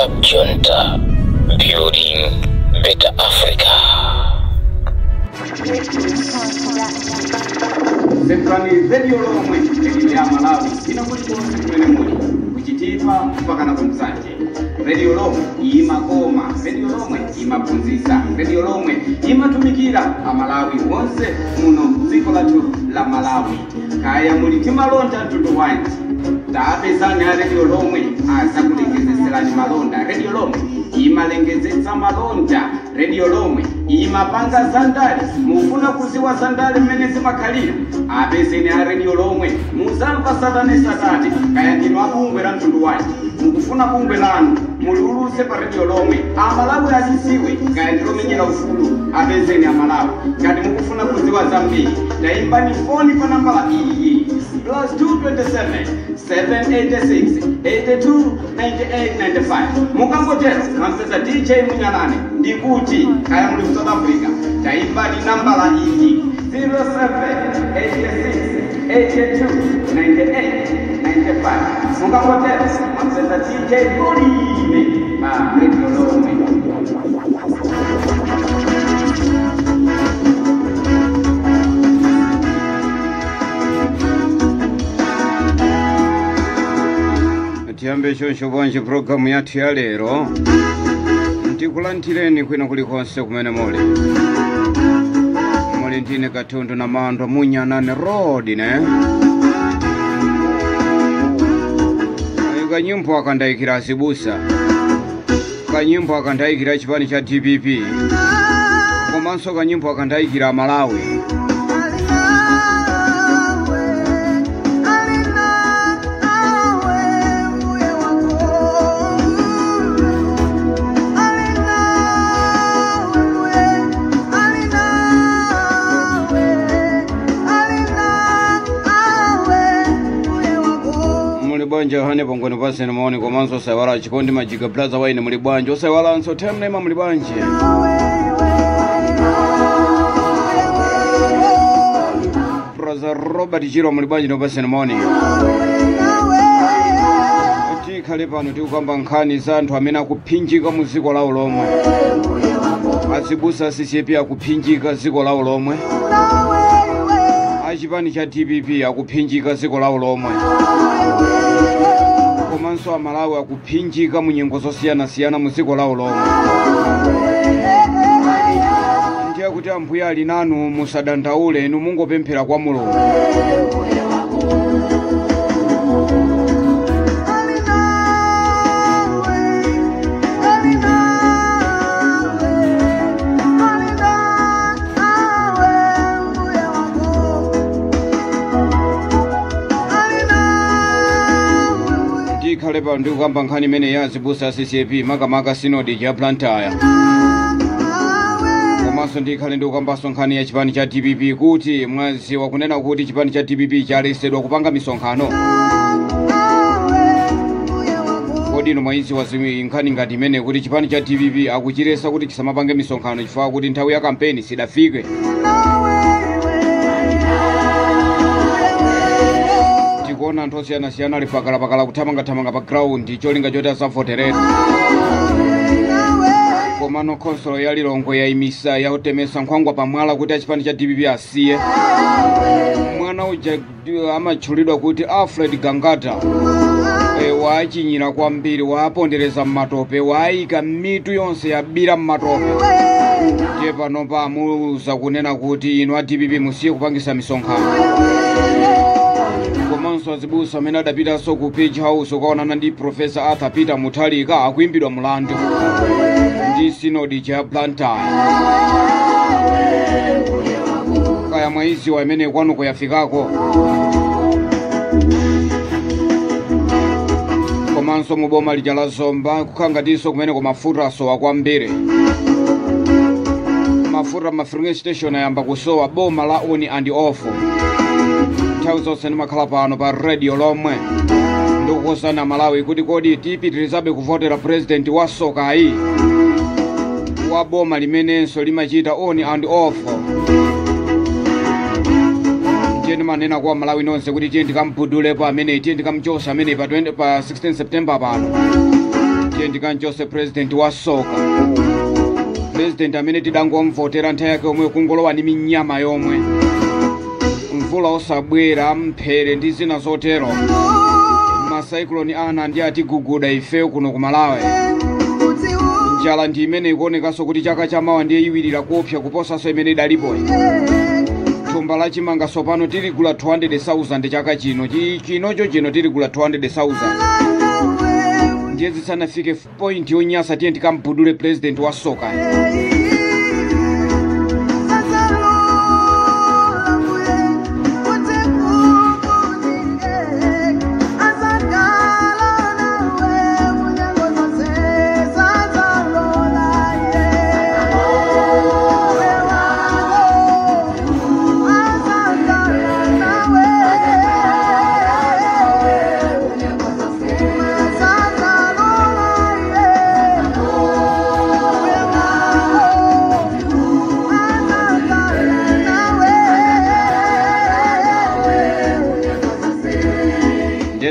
Junta, building better Africa. Sefrani Radio Lomwe ya Malawi inakulikonse kwene muli kuchitipa mpaka na kumsanje. Radio Lomwe imakoma, Radio Lomwe imapunzisa, Radio Lomwe imatumikira amalawi wonse muno dziko lathu la Malawi. Kaya muli timalonda mtundu wanji tapezani ya Radio Lomwe azakulengezeselani malonda. Radio Lomwe imalengezetsa malonda. Radio Lomwe imapanga zandali mufuna kuziwa zandali mmene zimakhalira apezeni a Radio Lomwe muzamva satane kaya ndinu akungwe la mtundu wanji mukufuna kungwe lanu muliuluse pa Radio Lomwe amalawi azisiwe kaya ndilomenyera ufulu apezeni amalawi ngati mukufuna kuziwa zambiri tayimbani foni pa nambala iyi +227 786 82 98 95 mukangotero mwamseza DJ Munyalani ndikuti kaya muli South Africa tayimbani nambala iyi 0786 82 98 95 mukangotero mwamseza DJ Bulime pa Radio Lomwe. Tiyambe shonsho bwanje programu yathu ya lero ndikulantireni kwina kulikonse kumene muli ndine Katundu na Mando Munyanane Road ne kanyimbo akandaikira Azibusa kanyimbo akandaikira chipani cha DPP komanso kanyimbo akandaikira Malawi Mulibanja hane pongoni pasi ni maoni kwa manso saiwala chikondi majiga plaza waini mulibanja saiwala nso temna ima mulibanja Brother Robert Jiro mulibanja no pasi ni maoni Tika lepano tiku kwamba nkani zantu amena kupinjika muziko la ulomwe Azibusa sisi pia kupinjika ziko la ulomwe Achipani cha TPP akupinjika ziko la ulomwe komanso amalawi akupinjika mu nyengo zosiyana muziko la ulomwe ndiye kuti ambuya ali nanu musadandaule inu mungopemphera kwa Mulungu Kalepa ndi kwamba nkhani mene ya Azibusa CCP makamaka synod ya Blantyre komanso ndikhale ndi kwamba nkhani ya chipani cha DPP kuti mwazi wakunena kuti chipani cha DPP chalesedwa kupanga misonkhano kodi no maizi wazimi nkhani ngati mene kuti chipani cha DPP akuchiresa kuti kisamapange misonkhano chifukwa kuti nthawi ya kampeni sidafike kuona ntosi yanasiyana alipakala kuthamanga pa ground cholinga choti asafoterera komano konsolo ya Lilongwe ya imisa ya utemesa nkhwangwa pamwala kuti achipani cha DPP asiye mwana uja amatchulidwa kuti Alfred Gangata wachinyira kwambiri wapondereza mmatope waika mitu yonse yabira mmatope ndiye pano pamuza kunena kuti inu a DPP musiye kupangisa misonkhano komanso Azibusa amene adapita so ku Page House ukaonana ndi Professor Arthur Peter Muthalika akuimbidwa mulandu ndi synod ya Blantyre kaya mwaizi wa amene kwanuko yafikako komanso muboma lija la Zomba kukhangatiso kumene kwa mafuta asowa kwambiri mafuta ma-filling station ayamba kusowa boma la on and off Tauzo ni makhala pano pa Radio Lomwe ndikukosana Malawi kuti kodi tipitirizabe kuvotera president wa soka iyi wa boma limenenso limachita on and off jeni manena kwa Malawi nonse kuti tiye ndikampudulepo amene tiye ndikamchosa amene pa 16 September pano ndikanjose president wa soka, president amene tidangomvotera nthawi yake omwe kungolowa ni minyama yomwe, mvula osabwera, mphere ndi zina zotero, masayikloni ana ndi atiguguda ifeyo kuno ku Malawi. Njala ndi imene ikuonekanso kuti chaka chamawa ndiye iwirira kuopsa kuposanso imene idalipoyi. Thumba la chimanga sopano tiligula 200,000 chaka chino, chino tiligula 200,000. Ndiye zisanafike point yonyasa tiye ndikambudule president wa soka.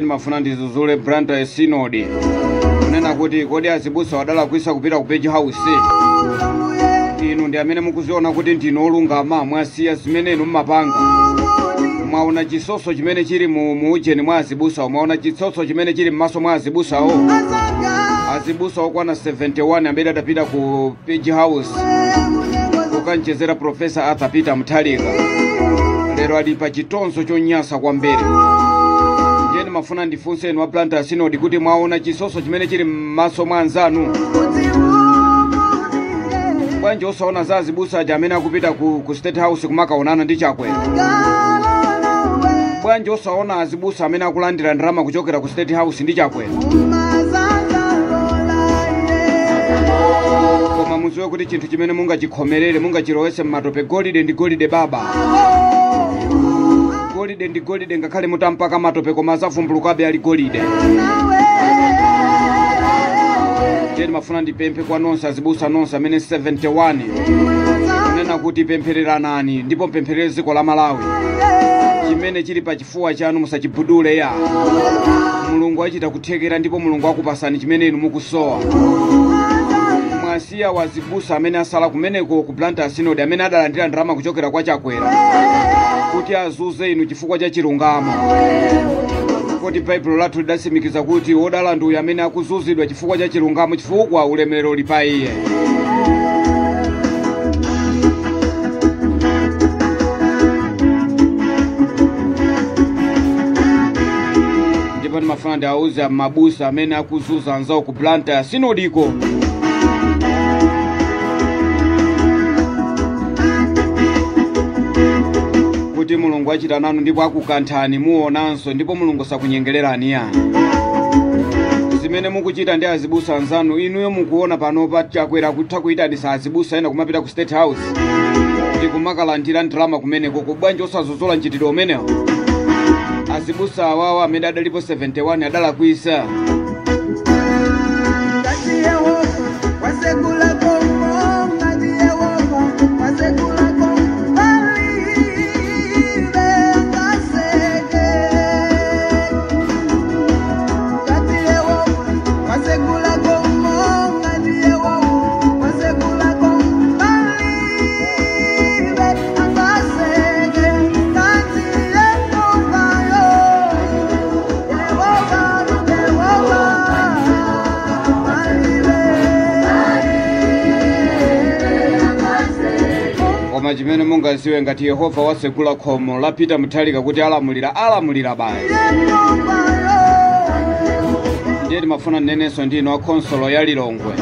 Mafuna ndizuzule Blantyre Synod kunena kuti kodi azibusa wadala kuisa kupita ku Page House. Inu ndi amene mukuziona kuti ndino olungama mwasiya zimene inu mmapanga. Mwaona chisoso chimene chili mu ujeni mwa azibusa, mwaona chisoso chimene chili mmaso mwa azibusawo. Azibusa okwana 71 amene adapita ku Page House kukanchezera Professor Arthur Peter Mutharika. Lero ali pa chitonzo chonyasa kwambiri. Jeni mafuna ndifunse enu wa Blantyre Synod kuti mwaona chisoso chimene chili mmaso mwa anzanu. Bwanji osaona za azibusa aja amene akupita ku State House kumakaonana ndi chakwera. Bwanji osaona azibusa amene akulandira ndalama kuchokera ku State House ndi chakwera. Koma muziwe kuti chinthu chimene mungachikhomerere mungachilowese mmatope golide ndi golide baba. Golide ndi golide ngakhale mutampaka matope koma azavumbulukabe ali golide. Jeni mafuna ndipemphe kwa nonse azibusa nonse amene 71 kunena kuti pemphereranani ndipo mpempherere dziko la Malawi. Chimene chili pa chifuwa chanu musachibudule ya. Mulungu achita kuthekera ndipo Mulungu akupasani chimene inu mukusowa. Mwasiya wazibusa amene asala kumeneko ku Blantyre Synod amene adalandira ndalama kuchokera kwa chakwera kuti azuze inu chifukwa cha chilungamo. Kuti Bible lathu lidasimikiza kuti wodala ndi uyo amene akuzuzidwa chifukwa cha chilungamo, chifukwa ulemerero uli pa iye. Ndipo ndimafuna ndiauze mabusa amene akuzuza anzawo ku Blantyre Synod iko. Kuti Mulungu achita nanu ndipo akukanthani muonanso ndipo Mulungu sakunyengererani ya. Zimene mukuchita ndi azibusa anzanu inuyo mukuona pano pa chakwera kutha kuyitanisa azibusa ena kumapita ku State House ndi kumakalandira ndalama kumeneko. Kubwanji osazozola mchitidwe umenewo. Azibusa awawa amene adalipo 71 adala kuisa. Chimene mungaziwe ngati Yehova wasegula khomo la Peter Mutharika kuti alamulira baya. Ndiye mafuna nenenso ndino akonsolo ya Lilongwe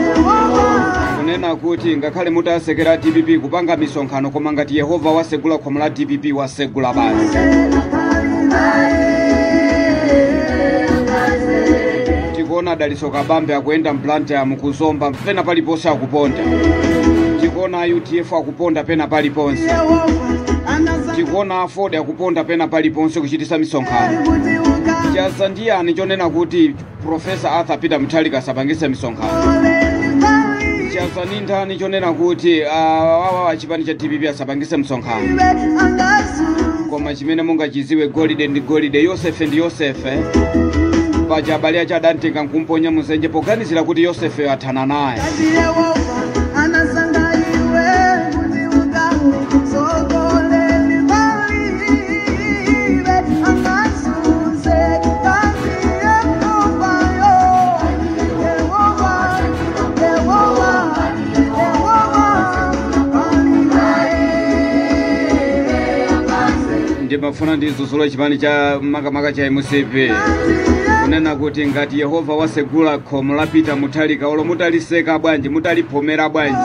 kunena kuti ngakhale mutasekera DPP kupanga misonkhano koma ngati Yehova wasegula khomo la DPP wasegula basi. Tikuona Daliso Kabambe akuenda Blantyre mukuzomba pena paliponse akuponda. Tikuona UTF akuponda pena paliponse. Tikuona Afode akuponda pena paliponse kuchitisa misonkhano. Chaza ndiyani chonena kuti Professor Arthur Peter Mutharika sapangise misonkhano. Chaza ndiyani chonena kuti chipani cha DPP asapangise misonkhano. Koma chimene mungachiziwe golide ndi golide, Yosefe ndi Yosefe. paja bali acha dantenga nkumponya muzenje poganizira kuti Yosefe athana naye. Ndimafuna ndizuzulo chipani cha makamaka cha MCP kunena kuti ngati Yehova wasegula khomo lapita mutalika olo mutaliseka bwanji mutalipomera bwanji.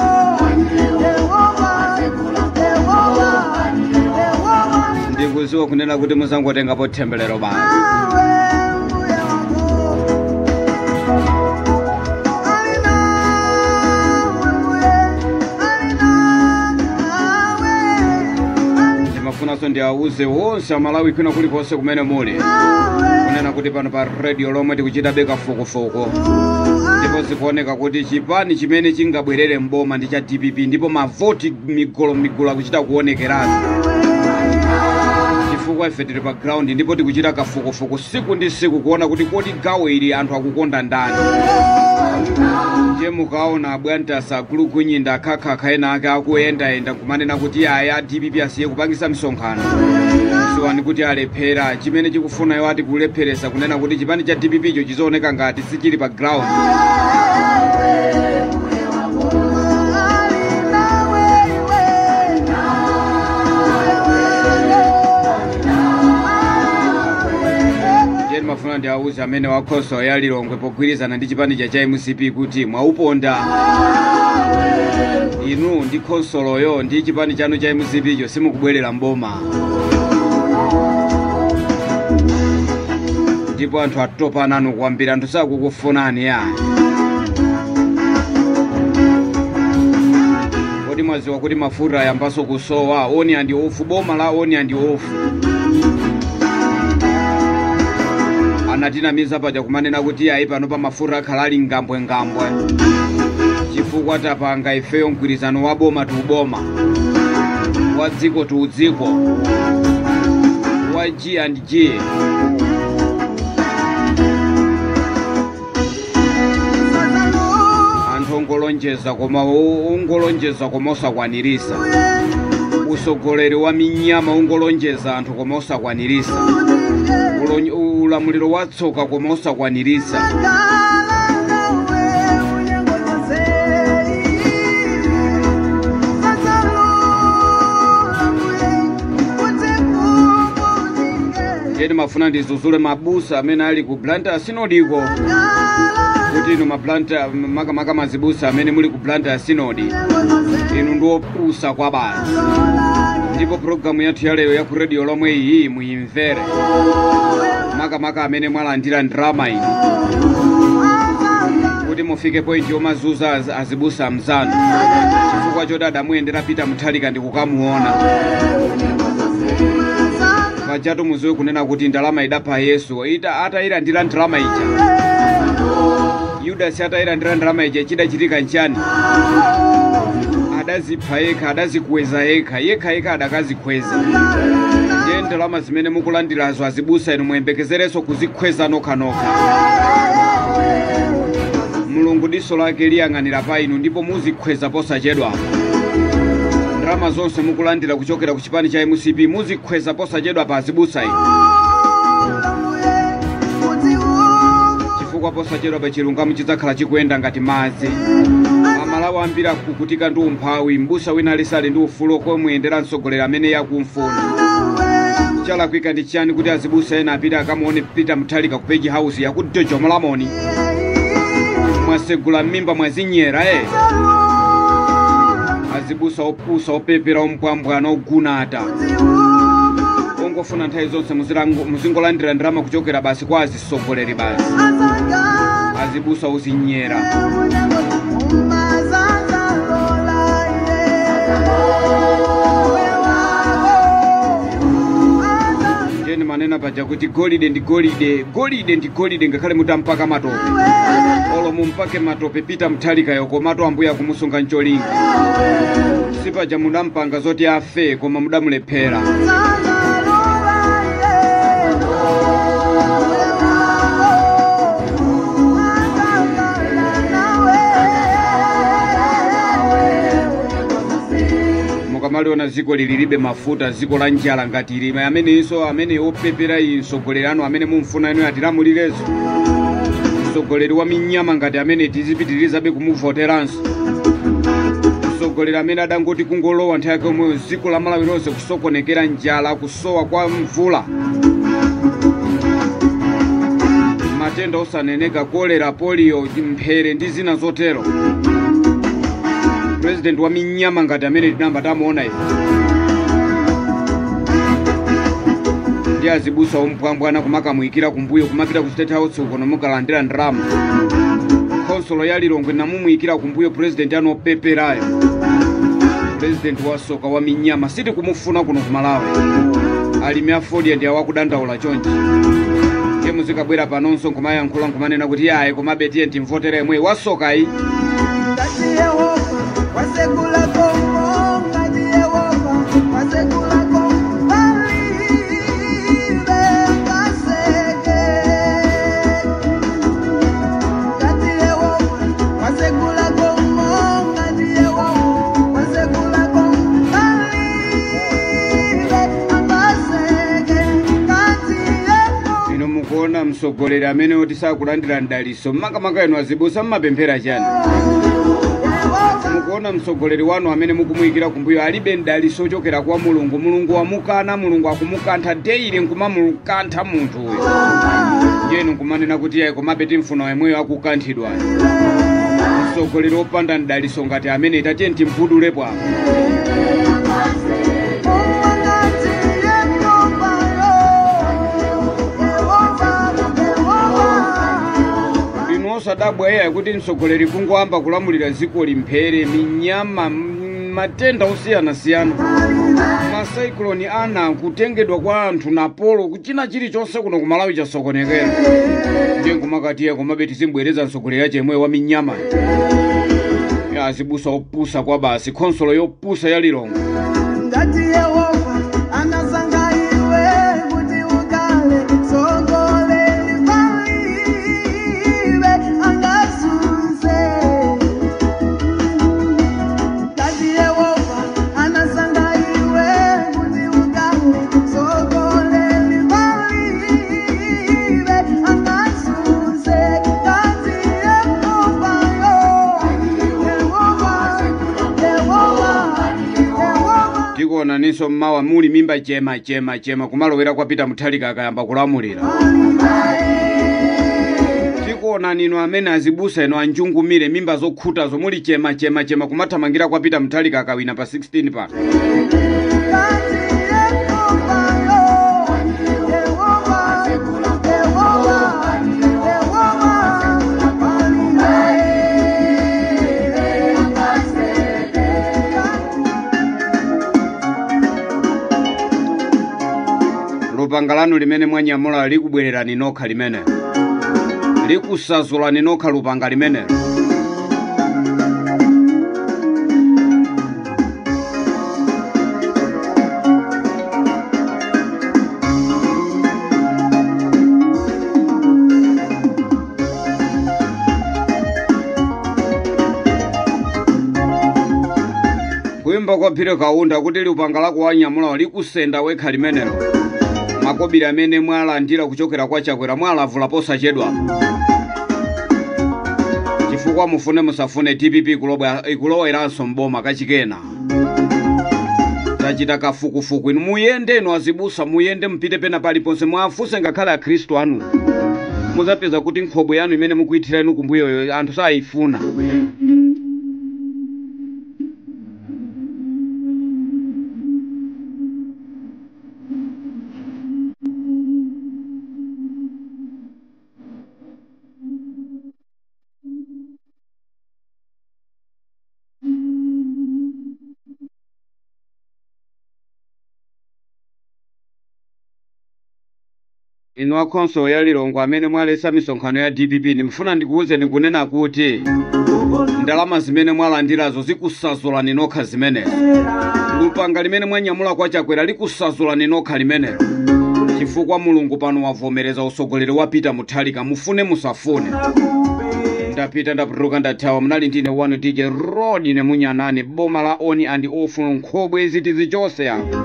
Ndikuziwa kunena kuti muzangotengapo tembelero basi. Funaso ndi auze wonse Malawi kwina kulikonse kumene muli kunena kuti pano pa radio lomwe tikuchita beka fukufuku ndipo zikuoneka kuti chipani chimene chingabwerere mboma ndi cha DPP ndipo mavoti migolo akuchita kuonekerana chifukwa ife tili pa ground ndipo tikuchita kafukufuku siku ndi siku kuona kuti kodi gawo ili anthu akukonda ndani. Je mukaona abwanta sagulu kunyinda khakha ena ake akuyenda kumanena kuti aya DPP asiye kupangisa misonkhano siwani kuti alephera chimene chikufuna iwo ati kulepheresa kunena kuti chipani cha DPP cho chizooneka ngati sichili pa ground. Mafuna ndi auze amene wakhoso ya Lilongwe pogwirizana ndi chipani cha MCP kuti mwauponda inu ndi khosoloyo ndi chipani chanu cha MCP cho simukubwerera mboma. Ndipo anthu atopa nanu kwambira anthu sakukufunani ya. Kodi mwaziwa kuti mafuta yambaso kusowa oni andi ofu boma la oni andi ofu. Anatinamiza paja kumanena kuti ayi pano pa mafuta akhalali ngambwe chifukwa tapanga ifeyo mgwirizano wa boma tu boma wa dziko tu dziko wa G&G. Anthu ongolonjeza koma osakwanirisa usogoleri wa minyama ongolonjeza anthu koma osakwanirisa ulamuliro watsoka koma osakwanirisa. Jeni mafuna ndizuzule mabusa amene ali ku Blantyre Synodiko kuti inu maplanta makamaka mazibusa amene muli ku Blantyre Synod inu ndiopusa kwa basi. Ndipo programu yathu ya lero ya ku radio lomwe iyi muimvere makamaka amene mwalandira drama ino kuti mufike point yomazuza azibusa mzanu chifukwa choti adamuyendera pita mutalika ndi kukamuona pajatu muziwe kunena kuti ndalama idapha Yesu atayilandira drama ija Yudasi atayilandira drama ija chidachitika nchani adazipha yekha adazikweza yekha adakazikweza. Je ndalama zimene mukulandirazo azibusa inu muyembekezereso kuzikweza nokha. Mulungu diso lake liyang'anira pa inu ndipo muzikweza posachedwa. Ndalama zonse mukulandira kuchokera ku chipani cha MCP muzikweza posachedwa pa azibusa inu chifukwa posachedwa pa chilungamo chidzakhala chikuyenda ngati madzi. Amalawi ambira kukutika ndi umphawi mbusa wina alisali ndi ufulu komuyendera msogolera amene yakumfuna. Chala kwika ndi chani kuti azibusa ena apita akamuone pita mutalika ku Page House yakuti Jomo Lamoni mwasegula mimba mwazinyera azibusa opusa opepera ompwambwana ogunata ongofuna nthawi zonse muzingolandira ndalama kuchokera basi kwa azisogoleri basi azibusa uzinyera. Jeni manena paja kuti golide ndi golide ngakhale mutampaka matope olo mumpake matope pita mtalika yoko mato ambuya kumusunga ncholinga sipaja mudampanga zoti afe koma mudamulephera. mukamaliona ziko lilibe mafuta, ziko la njala ngati ilima, amene opepera msogolerano amene mumfuna inu atilamulirezo, msogoleri wa minyama ngati amene tizipitirizabe kumuvoteranso, msogoleri amene adangoti kungolowa nthawi yake omweyo ziko la Malawi lonse kusokonekera njala, kusowa kwa mvula, matenda osaneneka, kolera, polio, mphere ndi zina zotero. President wa minyama ngati amene tinamba tamuona ife ndi azibusa ompwambwana kumakamuyikira kumbuyo, kumapita ku State House ukono mukalandira ndrama. Konsolo ya Lilongwe namumuyikira kumbuyo president anopeperayo, president wa soka wa minyama. Siti kumufuna kuno ku Malawi, alimi afodi ndi awakudandaula chonchi. Ye muzikabwera panonso kumayankhula nkumanena kuti ayi komabe tiye timvotere yemwe wasoka iyi. Wasegula Congo, ngati Yehova, wasegula Congo, balibe ngaseke. Ngati Yehova, wasegula Congo, ngati Yehova, wasegula Congo, balibe ngaseke. Ngati Yehova. Ino mukuona msogoleri amene oti sakulandira ndaliso, makamaka inu azibusa mmapemphera chani? Mukuona msogoleri wanu amene mukumuyikira kumbuyo alibe ndaliso ochokera kwa Mulungu. Mulungu wamukana, Mulungu akumukantha daily, nkumamukantha munthu uyu. Yenu nkumanena kuti ayi komabe timfuna yemweyo akukanthidwa. Msogoleri opanda ndaliso ngati amene tatiye timpudulepo apo. Osadabwa yeye kuti msogoleri kungoamba kulamulira ziko limphere, minyama, matenda osiyana-siyana, masayikloni ana kutengedwa kwa anthu na polo, kuchina chilichonse kuno ku Malawi chasokonekera. Ndiye nkumakatiye komabe tizimbwereza msogoleri yache yemwe wa minyama. Ya azibusa opusa kwa basi, konsolo yopusa ya Lilongwe. Ngati Yehova anasanga iwe kuti ukale sogoleri balibe angasunze. Ngati Yehova anasanga iwe kuti ukale sogoleri balibe angasunze. Ngati Yehova Tikuona niso mmawa muli mimba chema kumalowera kwapita Muthalika akayamba kulamulira. Tikuona nino amene azibusa eno anjungumire mimba zokhuta zomuli chema kumathamangira kwapita Muthalika akawina pa 16 pa. Lupanga lanu limene mwanyamula likubwerera ninokha limene, likusazula ninokha lupanga limene. Kuimba kwa Phiri Kaunda kuti lupanga lako wanyamula likusenda wekha limenelo. Makobiri amene mwalandira kuchokera kwa Chakwera mwalavula posachedwa. Chifukwa mufune musafune TPP ikuloweranso mboma kachikena. Tachita kafukufuku inu muyende inu azibusa, muyende mpite pena paliponse, mwafuse ngakhale akhristu anu. Muzapeza kuti nkhobo yanu imene mukuithira inu kumbuyo anthu sayifuna. Inu akhonso ya Lilongwe amene mwalesa misonkhano ya DPP nimfuna ndikuuze nikunena kuti ndalama zimene mwalandirazo zikusazula ninokha zimene. Lupanga limene mwanyamula kwa Chakwera likusazula ninokha limene. Chifukwa Mulungu pano wavomereza usogoleri wapita Muthalika, mufune musafune. ndapita ndapuluka ndathawa mnali ndine wanu DJ Rod ne munyanani boma la oni and off nkhobwe zitizi chose apo.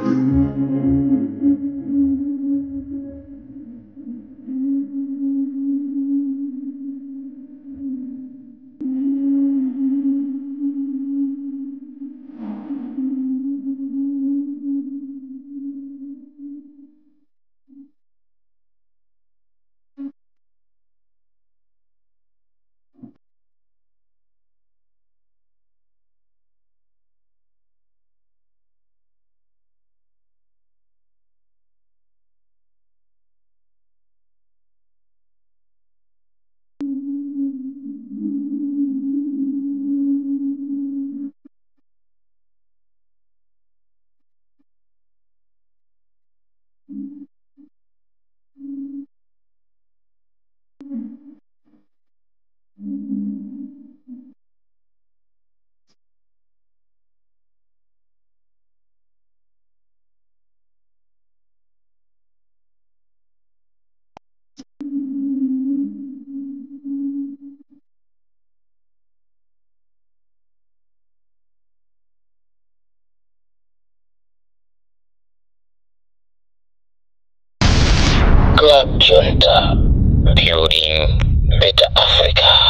Club Junta, building better Africa.